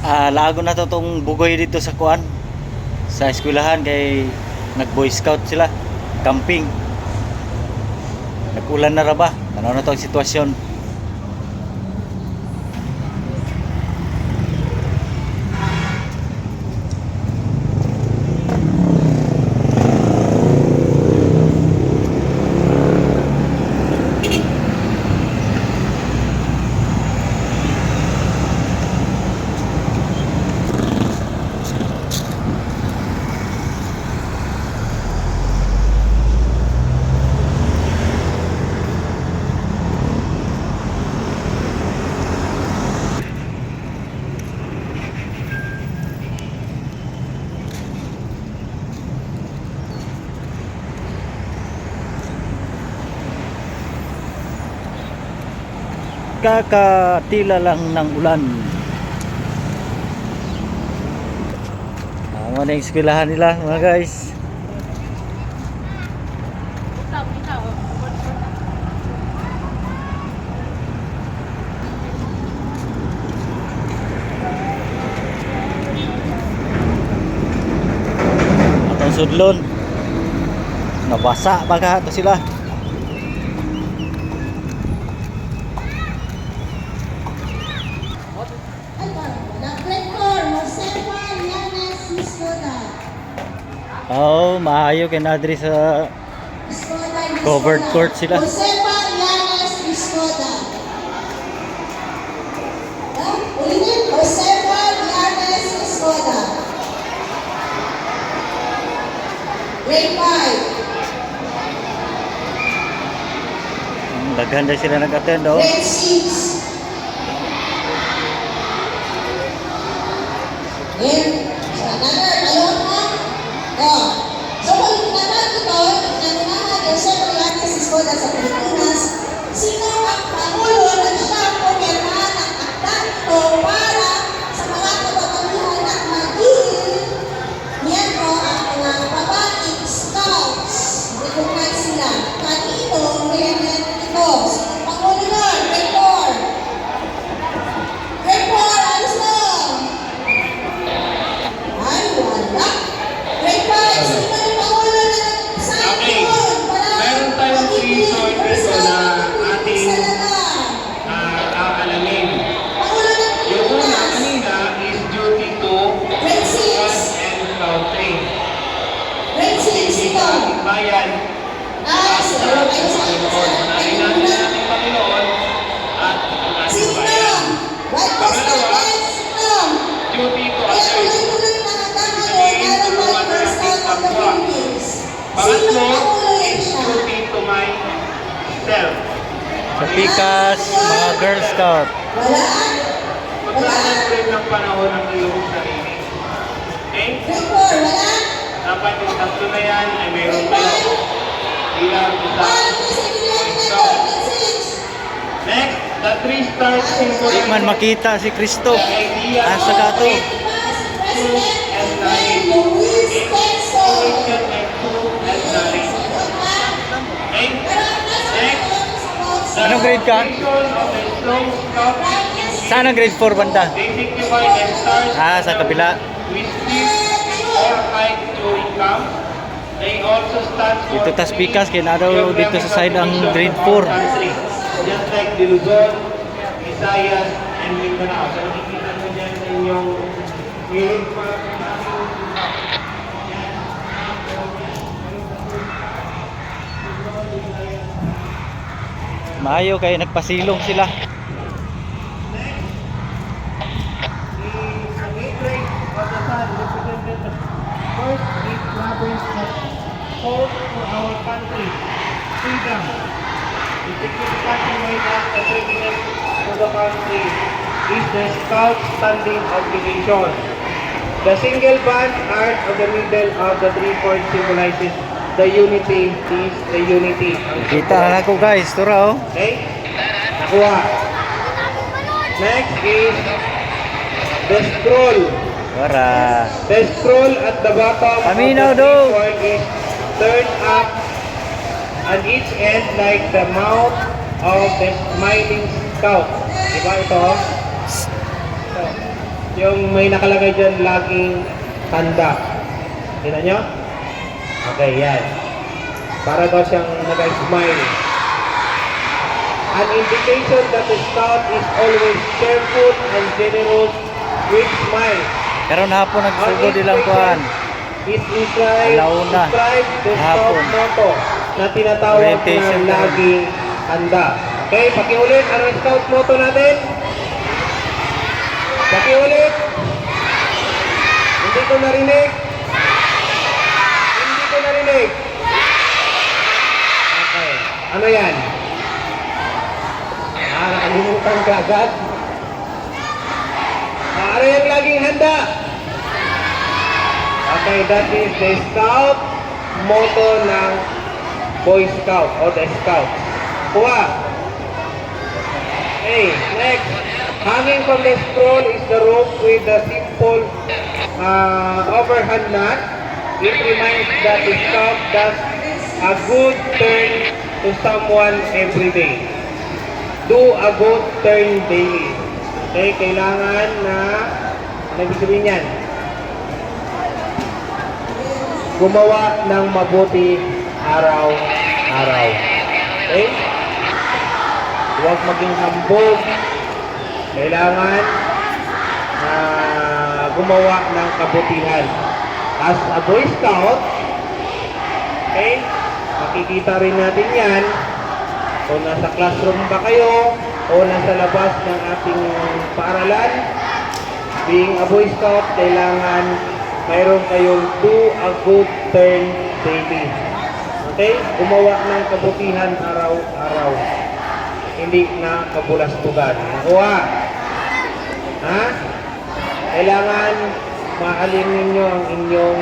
Lago na to tong bugoy dito sa kuan sa eskwelahan kay nag boy scout sila camping. Nag-ulan na ra ba? Ano na to ang sitwasyon? Kakatila lang ng ulan. Ano na yung eskwelahan nila mga guys. Atong sudlon nabasa baga to sila. Oh, maayo kay nadri sa covered court sila. Josefa Llanes Biscoda. Ulitin, Josefa Llanes Biscoda. Grade 5. Daghan na sila nag-attend oh. Grade 6. Another, ayun mo. So, kung tinanan ito, tinanan Josefa Llanes Biscoda sa Pilipinas, sino ang Pangulo na siya pumirma ng akda ito para sa mga kababalihan at magiging miyembro ang mga babaeng scouts. Recognize sila. Kanino movement ito? Pangulo nun, grade 4. Grade 4, alis na. Ay, wala. Grade 5, sino yung Pangulo na nag-sign doon? Meron tayong 3 sources na ating aalamin. Pangulo na Yung una Pilipinas. kanina is duty to Grade 6. and counting. Grade 6 ito. Bayan, Ay, siguro kayo sa unahin natin ang ating Panginoon at ang ating Sino? bayan. Right po sa atin, sino? Duty to Kaya others. tuloy-tuloy na handa ngayon, meron tayong Girl Scout of the Philippines. Sino Pangatlo ang Pangulo yan is siya? duty to myself. Sa Pikas, mga Girl Scout. Wala? Maglalaan rin ng panahon ng iyong sarili. Okay? Grade 4, wala? Dapat yung tatlo na yan ay mayroon kayo. Bilang isa. Ano sa pinili nito? Grade 6. Next, the 3 stars symbol. Di man makita si Kristo. Asa ka to? Vice President Emmanuel Luis Quezon. Anong grade ka? Saan ang grade 4 banda? They signify the stars Sa kabila. with speed or height during camp. They also stand for Dito tas Pikas, kaya na daw dito sa side ang grade 4. Just like the Luzon, Visayas, and Mindanao. So nakikita mo dyan sa inyong unit. Maayo kay nagpasilong sila. First, it governs the hope for our country, freedom. The significant way that the president for the country is the scout standing obligation. The single band arch of the middle of the 3 chord symbolizes the unity is the unity. Kita na ako guys, tura oh. Okay? Nakuha. Next is the scroll. Para. The scroll at the bottom Paminaw of the daw. three-point is turned up on each end like the mouth of the smiling scout. Diba ito? Ito. Yung may nakalagay dyan, laging handa. Tingnan nyo? Okay, yan. Para daw siyang nag-smile. An indication that the scout is always cheerful and generous with smile. Karon hapon nagsugod ilang kuan. Is inscribed Alauna. the scout Hapon. motto na tinatawag Orientation na laging handa. Okay, pakiulit. Ano ang scout motto natin? Pakiulit. Hindi ko narinig. Hindi ko narinig. Okay. Ano yan? Nakalimutan ka agad. Ano yung laging handa? Okay, that is the scout motto ng Boy Scout or the Scout. Kuha. Okay, next. Hanging from the scroll is the rope with the simple overhand knot. It reminds that the scout does a good turn to someone every day. Do a good turn daily. Okay, kailangan na, ano ibig sabihin yan? Gumawa ng mabuti araw-araw. Okay? Huwag maging hambog. Kailangan na gumawa ng kabutihan. As a Boy Scout, okay, makikita rin natin yan kung nasa classroom ba kayo o nasa labas ng ating paaralan. Being a Boy Scout, kailangan mayroon kayong do a good turn daily. Okay? Gumawa ng kabutihan araw-araw. Hindi na kabulastugan. Nakuha? Ha? Kailangan mahalin ninyo ang inyong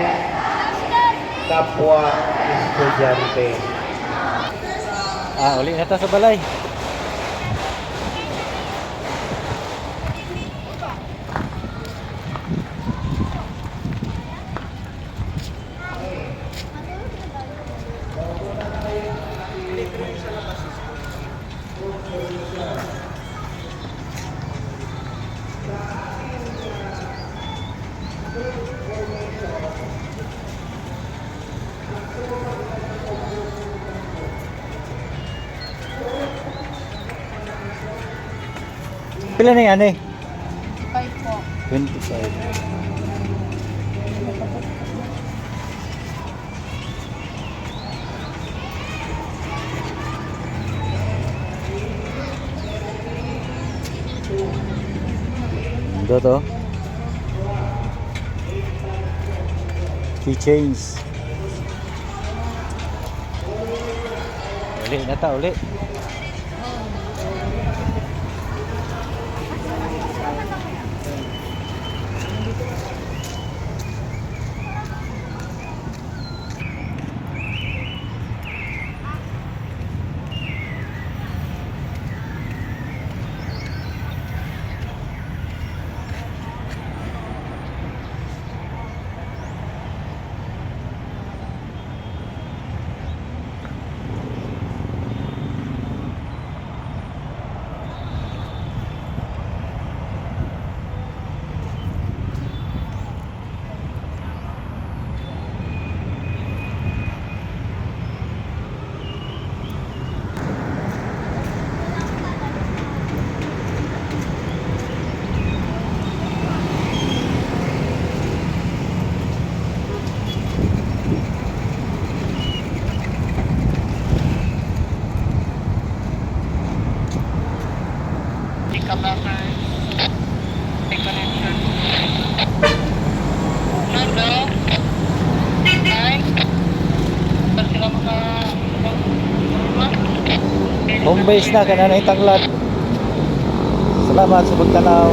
kapwa estudyante. Uli na ta sa balay. Pila na yan eh? 5 po. 25. Ito to. Keychains. Uli na ta, uli. Home base na, kananay tanglat. Salamat sa pagtanaw.